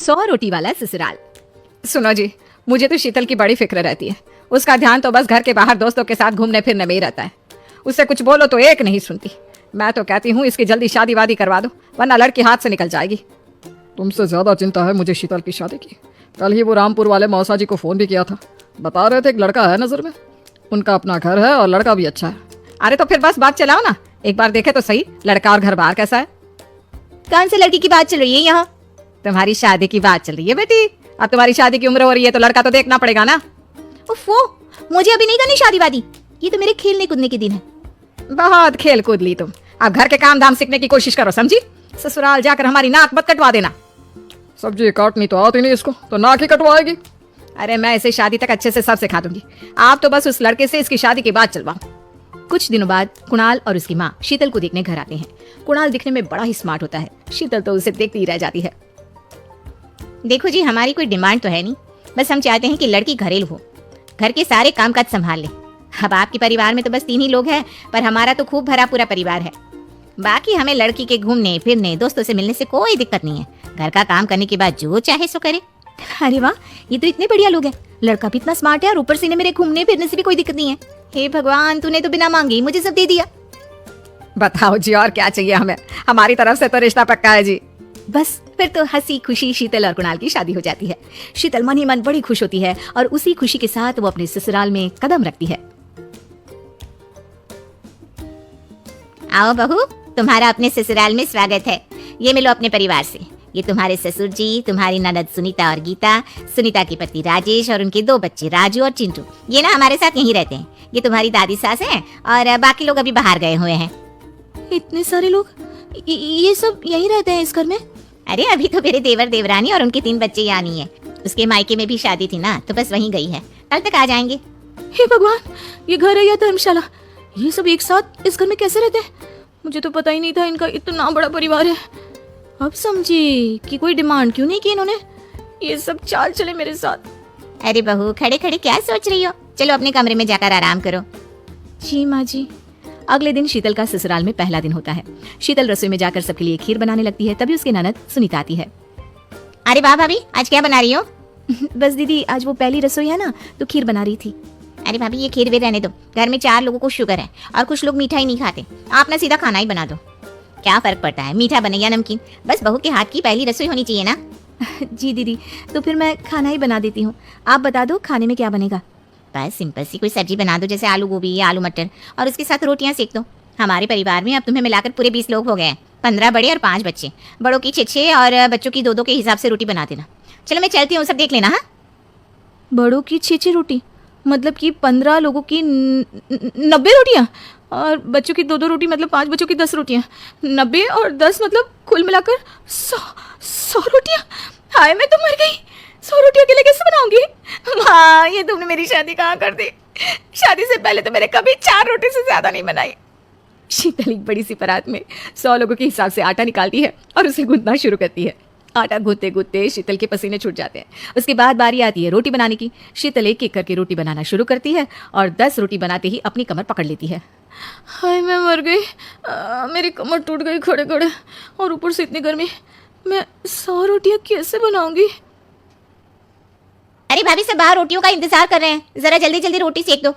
100 रोटी वाला ससुराल। सुनो जी, मुझे तो शीतल की बड़ी फिक्र रहती है। उसका ध्यान तो बस घर के बाहर दोस्तों के साथ घूमने फिरने में ही रहता है। उससे कुछ बोलो तो एक नहीं सुनती। मैं तो कहती हूँ इसकी जल्दी शादी वादी करवा दो, वरना लड़की हाथ से निकल जाएगी। तुमसे ज्यादा चिंता है मुझे शीतल की शादी की। कल ही वो रामपुर वाले मौसा जी को फोन भी किया था, बता रहे थे एक लड़का है नजर में, उनका अपना घर है और लड़का भी अच्छा है। अरे तो फिर बस बात चलाओ ना, एक बार देखे तो सही लड़का और घर बार कैसा है। कौन से लड़की की बात चल रही है यहाँ? तुम्हारी शादी की बात चल रही है बेटी। अब तुम्हारी शादी की उम्र हो रही है तो लड़का तो देखना पड़ेगा ना। उफ़ो, मुझे अभी नहीं करनी शादी वादी, ये तो मेरे खेलने कूदने के दिन है। बहुत खेल कूद ली तुम, अब घर के काम धाम सीखने की कोशिश करो, समझी? ससुराल जाकर हमारी नाक मत कटवा देना। सब्जी काटनी तो आती नहीं इसको, तो नाक ही कटवाएगी। अरे मैं इसे शादी तक अच्छे से सब सिखा दूंगी, आप तो बस उस लड़के से इसकी शादी की बात चलवाओ। कुछ दिनों बाद कुणाल और उसकी माँ शीतल को देखने घर आते हैं। कुणाल दिखने में बड़ा ही स्मार्ट होता है, शीतल तो उसे देखती ही रह जाती है। देखो जी, हमारी कोई डिमांड तो है नहीं, बस हम चाहते हैं कि लड़की घरेलू हो, घर के सारे कामकाज संभाल ले। अब आपके परिवार में तो बस 3 ही लोग हैं, पर हमारा तो खूब भरा पूरा परिवार है। बाकी हमें लड़की के घूमने फिरने दोस्तों से मिलने से कोई दिक्कत नहीं है। घर का काम करने के बाद जो चाहे सो करे। अरे वाह, ये तो इतने बढ़िया लोग हैं। लड़का भी इतना स्मार्ट है और ऊपर से इन्हें मेरे घूमने फिरने से भी कोई दिक्कत नहीं है। हे भगवान, तूने तो बिना मांगे ही मुझे सब दे दिया। बताओ जी, और क्या चाहिए हमें? हमारी तरफ से तो रिश्ता पक्का है जी। बस फिर तो हंसी खुशी शीतल और कुणाल की शादी हो जाती है। शीतल मन ही मन बड़ी खुश होती है और उसी खुशी के साथ वो अपने ससुराल में कदम रखती है। आओ बहू, तुम्हारा अपने ससुराल में स्वागत है। ये मिलो अपने परिवार से। ये तुम्हारे ससुर जी, तुम्हारी ननद सुनीता और गीता, सुनीता के पति राजेश और उनके 2 बच्चे राजू और चिंटू। ये ना हमारे साथ यहीं रहते हैं। ये तुम्हारी दादी सास हैं और बाकी लोग अभी बाहर गए हुए हैं। इतने सारे लोग, ये सब यहीं रहते हैं इस घर में? अरे अभी तो मेरे देवर देवरानी और उनके 3 बच्चे यहाँ नहीं है। उसके मायके में भी शादी थी ना, तो बस वहीं गई है, कल तक आ जाएंगे। हे भगवान, ये घर है या धर्मशाला? ये सब एक साथ इस घर में कैसे रहते हैं? मुझे तो पता ही नहीं था इनका इतना बड़ा परिवार है। अब समझी कि कोई डिमांड क्यों नहीं की इन्होंने। ये सब चाल चले मेरे साथ। अरे बहू, खड़े खड़े क्या सोच रही हो? चलो अपने कमरे में जाकर आराम करो। जी माँ जी। अगले दिन शीतल का ससुराल में पहला दिन होता है। शीतल रसोई में जाकर सबके लिए खीर बनाने लगती है, तभी उसकी ननद सुनीता आती है। अरे वाह भाभी, आज क्या बना रही हो? बस दीदी, आज वो पहली रसोई है ना, तो खीर बना रही थी। अरे भाभी, ये खीर वे रहने दो। घर में 4 लोगों को शुगर है और कुछ लोग मीठा ही नहीं खाते। आप ना सीधा खाना ही बना दो। क्या फर्क पड़ता है, मीठा बने या नमकीन, बस बहू के हाथ की पहली रसोई होनी चाहिए ना। जी दीदी, तो फिर मैं खाना ही बना देती हूँ। आप बता दो खाने में क्या बनेगा? बस सिंपल सी कोई सब्जी बना दो, जैसे आलू गोभी या आलू मटर, और उसके साथ रोटियां सेक दो। हमारे परिवार में अब तुम्हें मिलाकर पूरे 20 लोग हो गए हैं। 15 बड़े और 5 बच्चे। बड़ों की 6 और बच्चों की 2 के हिसाब से रोटी बना देना। चलो मैं चलती हूँ, सब देख लेना। हाँ, बड़ों की 6 रोटी, मतलब कि 15 लोगों की 90 रोटियाँ, और बच्चों की 2 रोटी, मतलब 5 बच्चों की 10 रोटियाँ। 90 और 10 मतलब कुल मिलाकर 100 रोटियाँ। हाय, मैं तो मर गई। 100 रोटियों के लिए कैसे बनाऊंगी? माँ, ये तुमने मेरी शादी कहाँ कर दी? शादी से पहले तो मैंने कभी 4 रोटी से ज्यादा नहीं बनाई। शीतल एक बड़ी सी परात में 100 लोगों के हिसाब से आटा निकालती है और उसे गूंथना शुरू करती है। आटा गूंथते गूंथते शीतल के पसीने छूट जाते हैं। उसके बाद बारी आती है रोटी बनाने की। शीतल एक एक करके रोटी बनाना शुरू करती है और 10 रोटी बनाते ही अपनी कमर पकड़ लेती है। हाय, मैं मर गई। मेरी कमर टूट गई खड़े खड़े, और ऊपर से इतनी गर्मी। मैं 100 रोटियां कैसे बनाऊंगी? अरे भाभी, सब बाहर रोटियों का इंतजार कर रहे हैं, जरा जल्दी जल्दी रोटी सेक दो।